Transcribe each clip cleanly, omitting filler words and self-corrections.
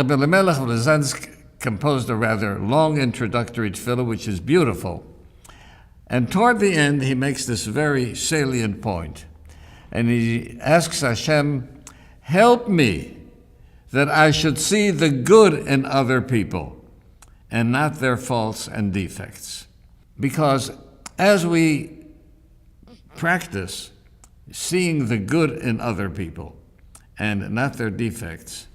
Rabbi Elimelech of Lezansk composed a rather long introductory tefillah, which is beautiful. And toward the end, he makes this very salient point. And he asks Hashem, help me that I should see the good in other people and not their faults and defects. Because as we practice seeing the good in other people and not their defects,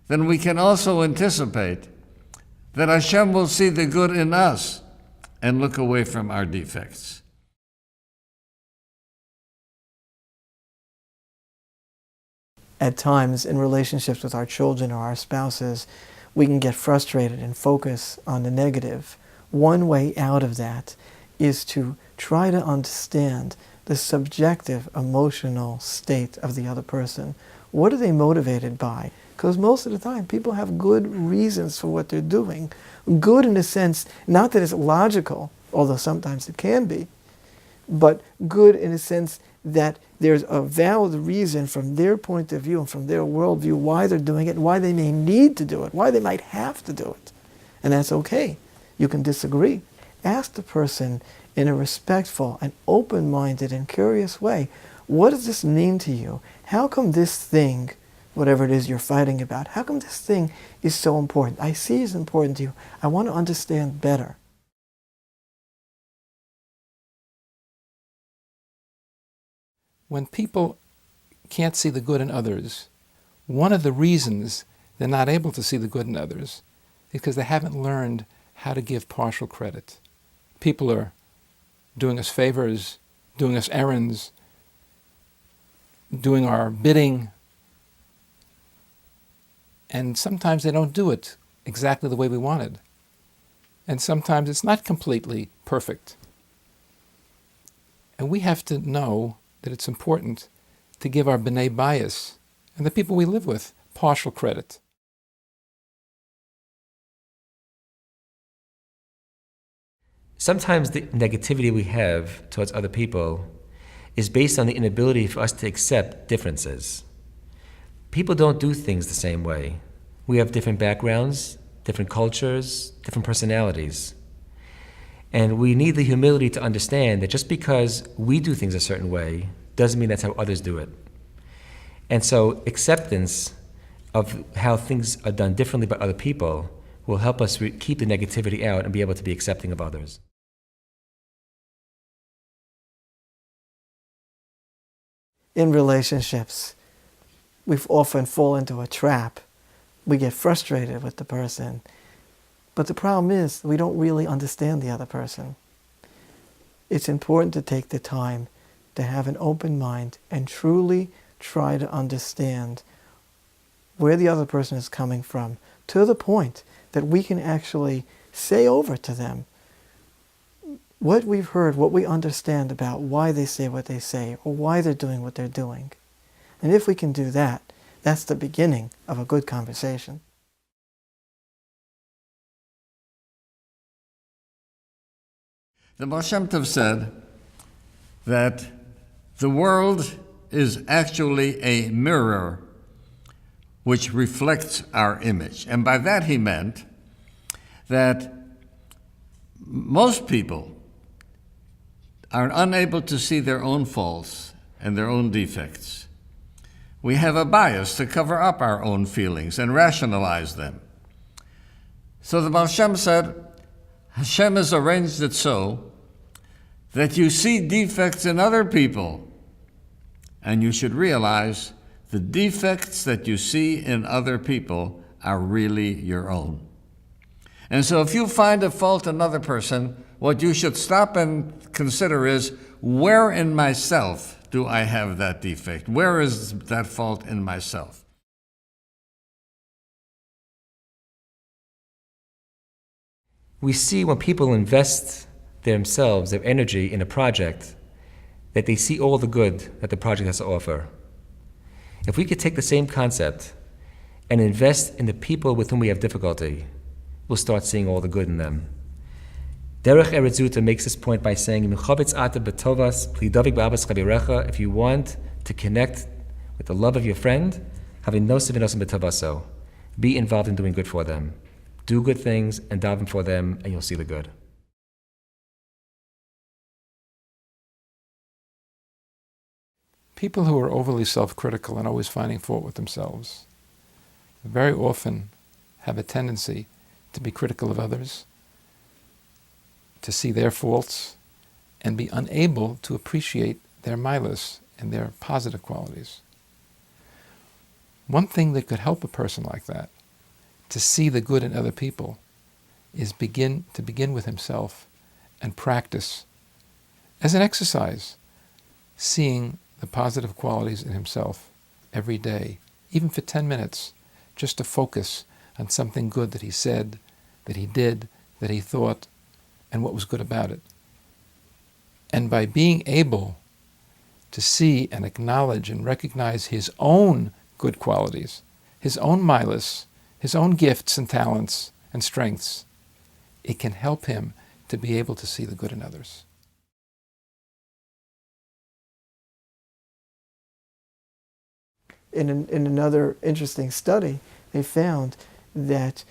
then we can also anticipate that Hashem will see the good in us and look away from our defects. At times, in relationships with our children or our spouses, we can get frustrated and focus on the negative. One way out of that is to try to understand the subjective emotional state of the other person. What are they motivated by? Because most of the time, people have good reasons for what they're doing. Good in a sense, not that it's logical, although sometimes it can be, but good in a sense that there's a valid reason from their point of view and from their worldview why they're doing it, why they may need to do it, why they might have to do it. And that's okay. You can disagree. Ask the person in a respectful and open-minded and curious way, what does this mean to you? How come this thing, whatever it is you're fighting about, how come this thing is so important? I see it's important to you. I want to understand better. When people can't see the good in others, one of the reasons they're not able to see the good in others is because they haven't learned how to give partial credit. People are doing us favors, doing us errands, doing our bidding, and sometimes they don't do it exactly the way we wanted. And sometimes it's not completely perfect. And we have to know that it's important to give our b'nai bayis and the people we live with partial credit. Sometimes the negativity we have towards other people is based on the inability for us to accept differences. People don't do things the same way. We have different backgrounds, different cultures, different personalities. And we need the humility to understand that just because we do things a certain way doesn't mean that's how others do it. And so acceptance of how things are done differently by other people will help us keep the negativity out and be able to be accepting of others. In relationships, we often fall into a trap. We get frustrated with the person. But the problem is, we don't really understand the other person. It's important to take the time to have an open mind and truly try to understand where the other person is coming from, to the point that we can actually say over to them what we've heard, what we understand about why they say what they say, or why they're doing what they're doing. And if we can do that, that's the beginning of a good conversation. The Baal Shem Tov said that the world is actually a mirror which reflects our image. And by that he meant that most people are unable to see their own faults and their own defects. We have a bias to cover up our own feelings and rationalize them. So the Baal Shem said, Hashem has arranged it so that you see defects in other people, and you should realize the defects that you see in other people are really your own. And so if you find a fault in another person, what you should stop and consider is, where in myself do I have that defect? Where is that fault in myself? We see when people invest themselves, their energy in a project, that they see all the good that the project has to offer. If we could take the same concept and invest in the people with whom we have difficulty, we'll start seeing all the good in them. Derech Eretz Zuta makes this point by saying, if you want to connect with the love of your friend, be involved in doing good for them. Do good things and daven for them, and you'll see the good. People who are overly self-critical and always finding fault with themselves very often have a tendency to be critical of others, to see their faults, and be unable to appreciate their milas and their positive qualities. One thing that could help a person like that to see the good in other people is begin with himself and practice as an exercise, seeing the positive qualities in himself every day, even for 10 minutes, just to focus on something good that he said, that he did, that he thought, and what was good about it. And by being able to see and acknowledge and recognize his own good qualities, his own milas, his own gifts and talents and strengths, it can help him to be able to see the good in others. In another interesting study, they found that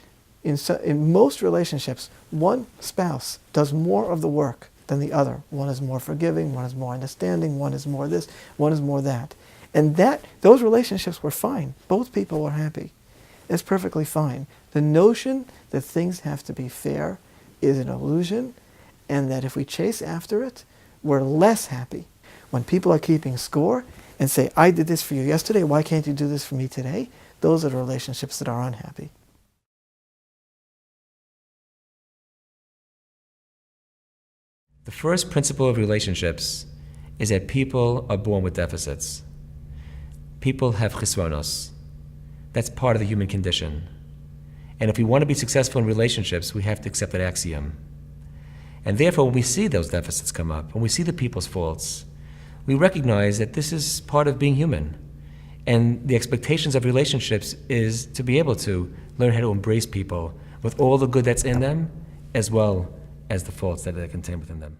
in most relationships, one spouse does more of the work than the other. One is more forgiving, one is more understanding, one is more this, one is more that. And those relationships were fine. Both people were happy. It's perfectly fine. The notion that things have to be fair is an illusion, and that if we chase after it, we're less happy. When people are keeping score and say, I did this for you yesterday, why can't you do this for me today? Those are the relationships that are unhappy. The first principle of relationships is that people are born with deficits. People have chisronos. That's part of the human condition. And if we want to be successful in relationships, we have to accept that axiom. And therefore, when we see those deficits come up, when we see the people's faults, we recognize that this is part of being human. And the expectations of relationships is to be able to learn how to embrace people with all the good that's in them, as well as the faults that are contained within them.